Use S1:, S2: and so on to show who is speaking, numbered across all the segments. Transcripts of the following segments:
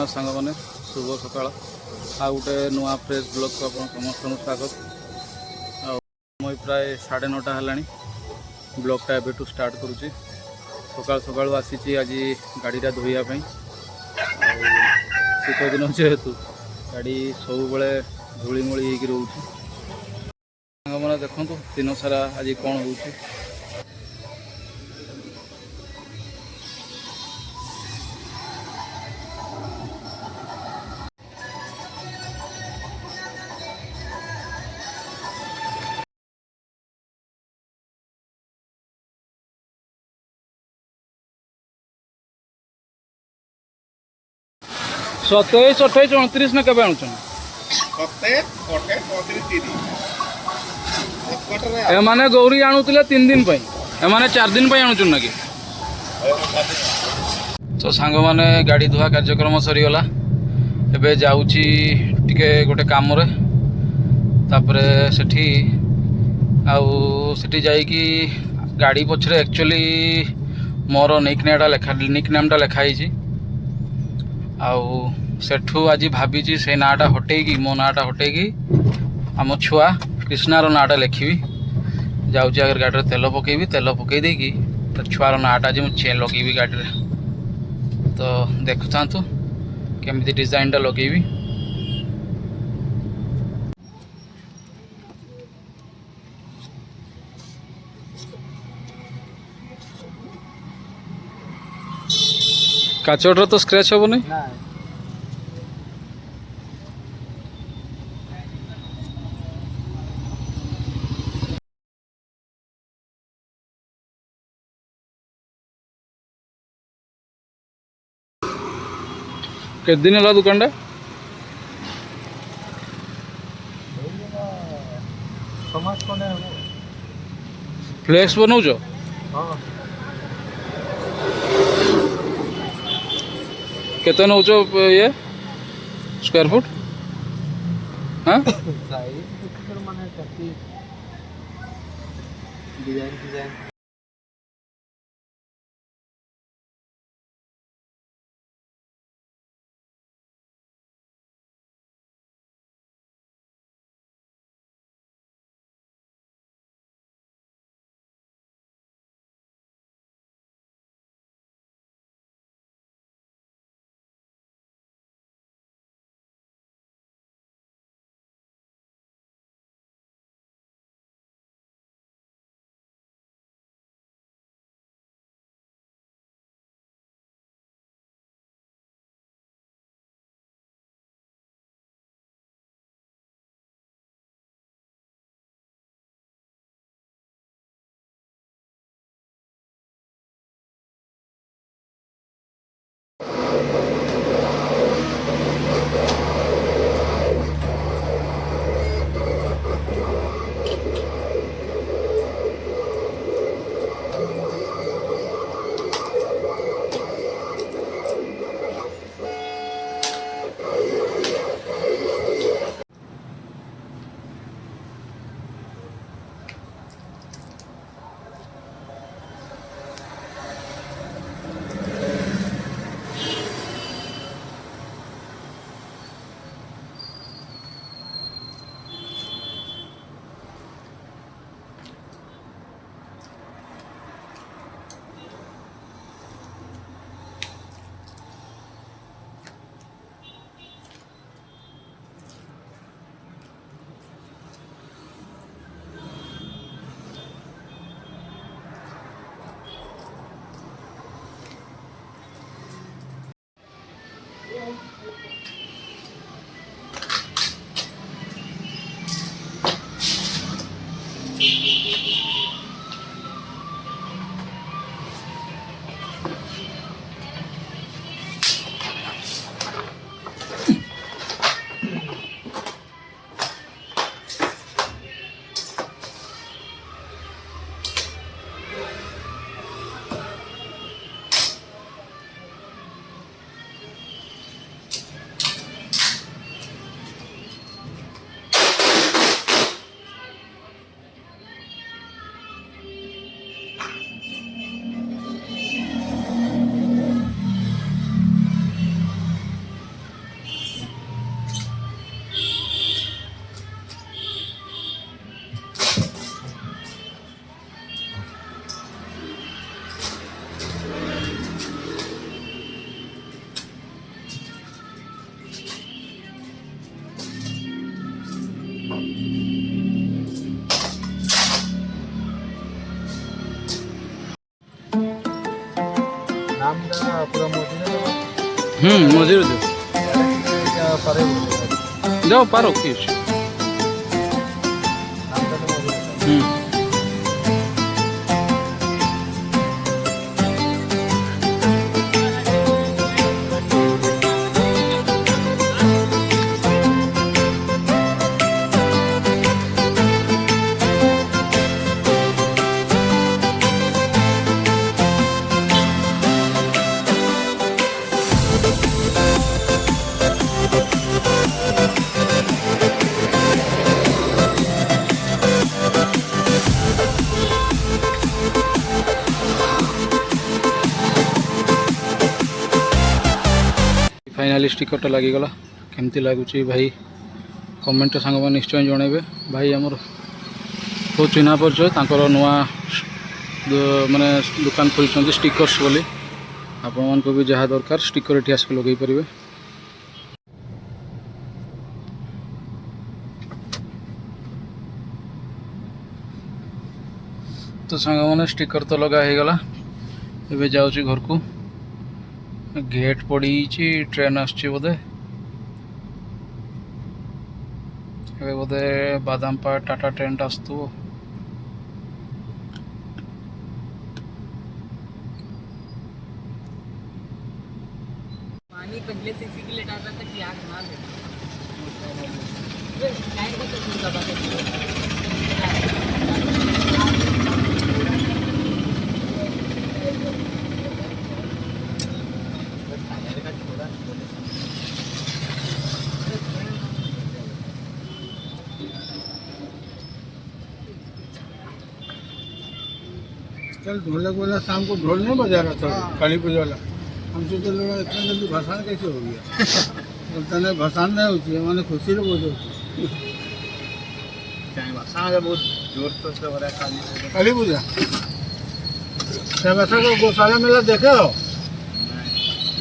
S1: जय सांग मैंने शुभ सकाल आ गोटे नुआ फ्रेश ब्लॉग को आप समस्त स्वागत। मैं प्राय 9:30 है ब्लॉगटा एबेठू स्टार्ट करुच्ची। सकाल सकाल आसी आज गाड़ीटा धोइयापाई शीत दिन जेहेतु गाड़ी सब बड़े धूलीमूली हो रोचे। मैंने देखो दिन सारा आज कौन हो सतैश 28 29 ना के एमाने गौरी आणुले 3 दिन एमाने 4 दिन आणुचन ना कि तो सांग माने गाड़ी धुआ कार्यक्रम सरीगला। एबे जाऊची टिके गोटे काम रे तापरे सेठी सेठी जाइकी गाड़ी पछरे एक्चुअली मोर निकनेमटा लिखाई सेठू आज भाभी से नाटा हटेगी मो नाटा हटेगी आम छुआ कृष्णार नाटा लिखी जाऊँगी अगर गाड़ी में तेल पकेबी तेल पकई देकी तो छुआर नाटा आज मुझे लगेबी गाड़ी में। तो देखु था केमी डिजाइनटा लगेबी। काचटा तो स्क्रैच हम नहीं के दिन है दुकान फ्लेक्स बनाऊच केते नौच ये स्क्वायर फुट हाँ डिजाइन ମଝିରେ ଦିଅ ଯାଅ ପାର କି ଅଛି फाइनाली स्टिकरटा लगिगला केमती लगुच भाई कमेंट सांग मैंने निश्चय जनइबे भाई आमर बहुत चिन्हा परिचय तांकर नुआ माने दुकान खोल स्टिकर्स बोली आपण मान को भी जहाँ दरकार स्टिकर ये आसिक लगे पारे। तो सांग मैंने स्टिकर तो लगा हो गला एवं जाऊँगी घर को गेट पड़ी ट्रेन आसची बोधे बोधे बादामपाड़ टाटा ट्रेन आसतु पानी पहले से इसी के लिए डाल रहा था कि आग ना लगे
S2: कल ढोलक वाला शाम को ढोल नहीं बजा रहा था काली पूजा वाला हमसे तो लगा इतना जल्दी भसान कैसे हो गया बोलता नहीं भसान नहीं होती है मैंने खुशी से बोल होती बहुत जोर से हो रहा है काली पूजा वैसा को गौशाला मेला देखे हो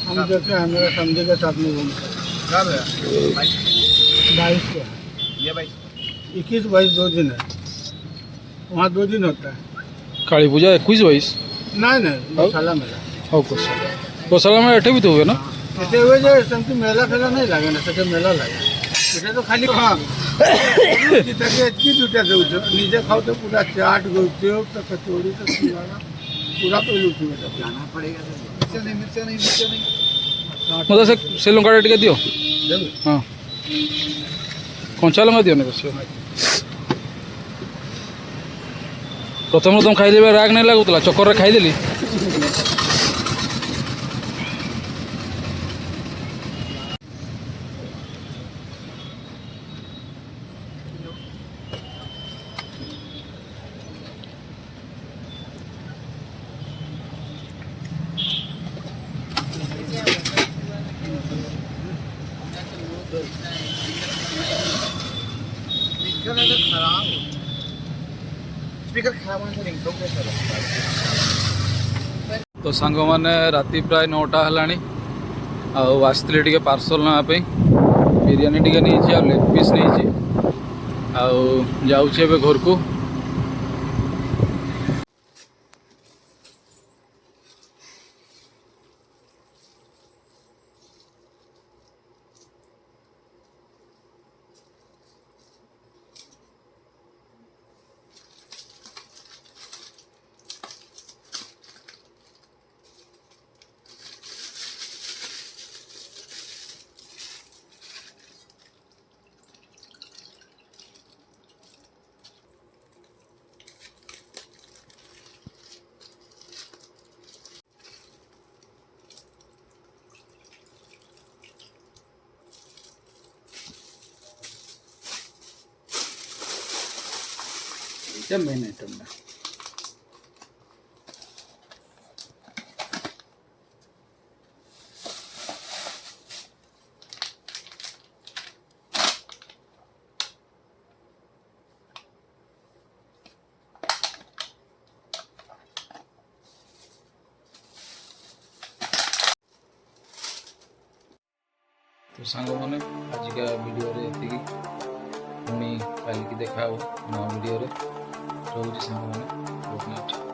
S2: हम देखे हैं मेरे समझे के साथ में घूमते 22 को ये 21-22 2 दिन है वहाँ 2 दिन होता है
S1: काली पूजा 21-22
S2: नहीं गौशाला मेला
S1: गौशाला में एठे भी तो हुए ना
S2: ऐसे हुए जो समझ मेला फेला नहीं लगे ना सके मेला लगे इसे तो खाली हाँ दूटा दे निजे खाओ तो पूरा चाट गुपचुप तो कचौड़ी तो पूरा तो जाना पड़ेगा
S1: मतलब से लंका टे दियो हाँ कंचा लंका दियो ना बस प्रथम प्रथम खाई राग नहीं लगुला चक्कर खाईदेली तो सांग मैंने राति प्राय 9टा है आसती टे पार्सल नापी बिरियानी टे नहीं लेग पीस नहीं जाऊे घर को मेन आइटम तो सांग मैंने आजिका वीडियो ये पुणी कल की देखा नवा वीडियो रोज सांग मैंने गुड नाइट।